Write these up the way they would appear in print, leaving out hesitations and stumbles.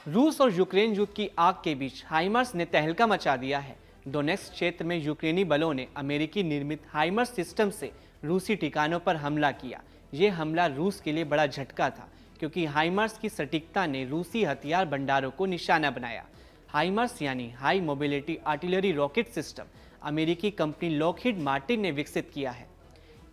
रूस और यूक्रेन युद्ध की आग के बीच हाइमर्स ने तहलका मचा दिया है। डोनेट्स्क क्षेत्र में यूक्रेनी बलों ने अमेरिकी निर्मित हाइमर्स सिस्टम से रूसी ठिकानों पर हमला किया। ये हमला रूस के लिए बड़ा झटका था, क्योंकि हाइमर्स की सटीकता ने रूसी हथियार भंडारों को निशाना बनाया। हाइमर्स यानी high mobility artillery rocket system अमेरिकी कंपनी लॉकहीड मार्टिन ने विकसित किया है।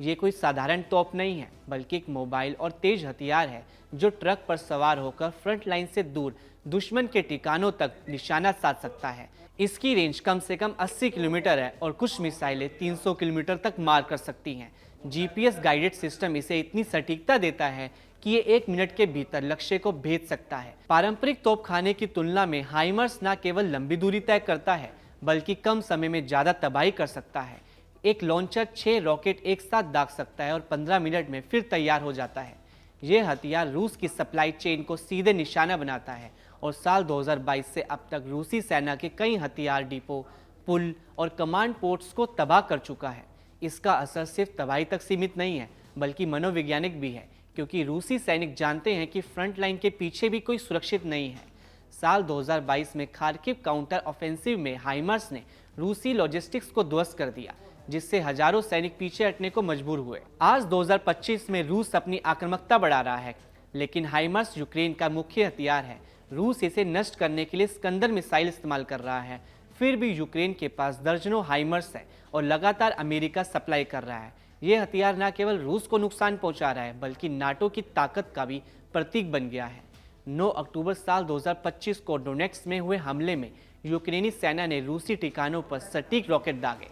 ये कोई साधारण तोप नहीं है, बल्कि एक मोबाइल और तेज हथियार है जो ट्रक पर सवार होकर फ्रंट लाइन से दूर दुश्मन के ठिकानों तक निशाना साध सकता है। इसकी रेंज कम से कम 80 किलोमीटर है और कुछ मिसाइलें 300 किलोमीटर तक मार कर सकती हैं। जीपीएस गाइडेड सिस्टम इसे इतनी सटीकता देता है कि ये 1 मिनट के भीतर लक्ष्य को भेद सकता है। पारंपरिक तोपखाने की तुलना में हाइमर्स न केवल लंबी दूरी तय करता है, बल्कि कम समय में ज़्यादा तबाही कर सकता है। एक लॉन्चर 6 रॉकेट एक साथ दाग सकता है और 15 मिनट में फिर तैयार हो जाता है। यह हथियार रूस की सप्लाई चेन को सीधे निशाना बनाता है और साल 2022 से अब तक रूसी सेना के कई हथियार डिपो, पुल और कमांड पोस्ट्स को तबाह कर चुका है। इसका असर सिर्फ तबाही तक सीमित नहीं है, बल्कि मनोवैज्ञानिक भी है, क्योंकि रूसी सैनिक जानते हैं कि फ्रंट लाइन के पीछे भी कोई सुरक्षित नहीं है। साल 2022 में खार्किव काउंटर ऑफेंसिव में हाइमर्स ने रूसी लॉजिस्टिक्स को ध्वस्त कर दिया, जिससे हजारों सैनिक पीछे हटने को मजबूर हुए। आज 2025 में रूस अपनी आक्रामकता बढ़ा रहा है, लेकिन हाइमर्स यूक्रेन का मुख्य हथियार है। रूस इसे नष्ट करने के लिए स्कंदर मिसाइल इस्तेमाल कर रहा है। फिर भी यूक्रेन के पास दर्जनों हाइमर्स है और लगातार अमेरिका सप्लाई कर रहा है। ये हथियार न केवल रूस को नुकसान पहुंचा रहा है, बल्कि नाटो की ताकत का भी प्रतीक बन गया है। 9 अक्टूबर साल 2025 को डोनेट्स्क में हुए हमले में यूक्रेनी सेना ने रूसी ठिकानों पर सटीक रॉकेट दागे,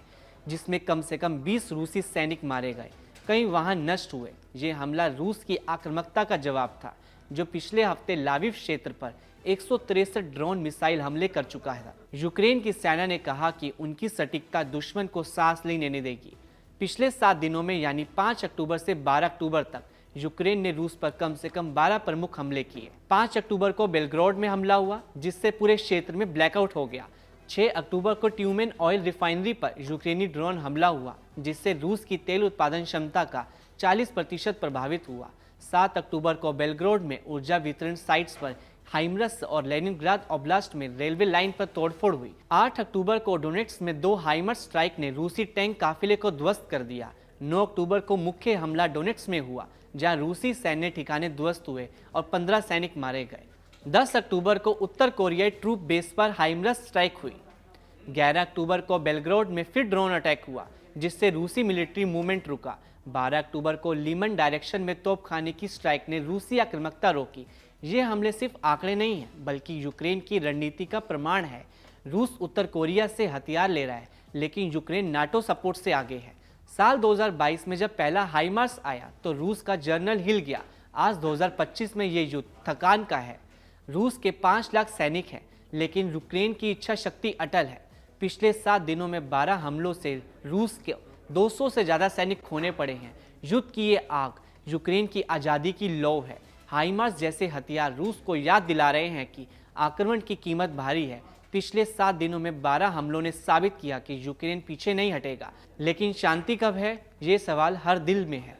जिसमें कम से कम 20 रूसी सैनिक मारे गए, कई वाहन नष्ट हुए। ये हमला रूस की आक्रामकता का जवाब था, जो पिछले हफ्ते लाविव क्षेत्र पर 163 ड्रोन मिसाइल हमले कर चुका है। यूक्रेन की सेना ने कहा कि उनकी सटीकता दुश्मन को सांस लेने नहीं देगी। पिछले 7 दिनों में यानी 5 अक्टूबर से 12 अक्टूबर तक यूक्रेन ने रूस पर कम से कम 12 प्रमुख हमले किए। 5 अक्टूबर को बेलग्राड में हमला हुआ, जिससे पूरे क्षेत्र में ब्लैकआउट हो गया। 6 अक्टूबर को ट्यूमेन ऑयल रिफाइनरी पर यूक्रेनी ड्रोन हमला हुआ, जिससे रूस की तेल उत्पादन क्षमता का 40% प्रभावित हुआ। 7 अक्टूबर को बेलग्राड में ऊर्जा वितरण साइट्स पर हाइमर्स और लेनिनग्राद ओब्लास्ट में रेलवे लाइन पर तोड़फोड़ हुई। 8 अक्टूबर को डोनेट्स्क में 2 हाइमर्स स्ट्राइक ने रूसी टैंक काफिले को ध्वस्त कर दिया। 9 अक्टूबर को मुख्य हमला डोनेट्स्क में हुआ, जहां रूसी सैन्य ठिकाने ध्वस्त हुए और 15 सैनिक मारे गए। 10 अक्टूबर को उत्तर कोरियाई ट्रूप बेस पर हाइमर्स स्ट्राइक हुई। 11 अक्टूबर को बेलग्राड में फिर ड्रोन अटैक हुआ, जिससे रूसी मिलिट्री मूवमेंट रुका। 12 अक्टूबर को लीमन डायरेक्शन में तोपखाने की स्ट्राइक ने रूसी आक्रामकता रोकी। ये हमले सिर्फ आंकड़े नहीं हैं, बल्कि यूक्रेन की रणनीति का प्रमाण है। रूस उत्तर कोरिया से हथियार ले रहा है, लेकिन यूक्रेन नाटो सपोर्ट से आगे है। साल 2022 में जब पहला हाइमर्स आया तो रूस का जर्नल हिल गया। आज 2025 में ये युद्ध थकान का है। रूस के 5 लाख सैनिक हैं, लेकिन यूक्रेन की इच्छा शक्ति अटल है। पिछले 7 दिनों में 12 हमलों से रूस के 200 से ज़्यादा सैनिक खोने पड़े हैं। युद्ध की ये आग यूक्रेन की आज़ादी की लौ है। हाइमर्स जैसे हथियार रूस को याद दिला रहे हैं कि आक्रमण की कीमत भारी है। पिछले 7 दिनों में 12 हमलों ने साबित किया कि यूक्रेन पीछे नहीं हटेगा। लेकिन शांति कब है, ये सवाल हर दिल में है।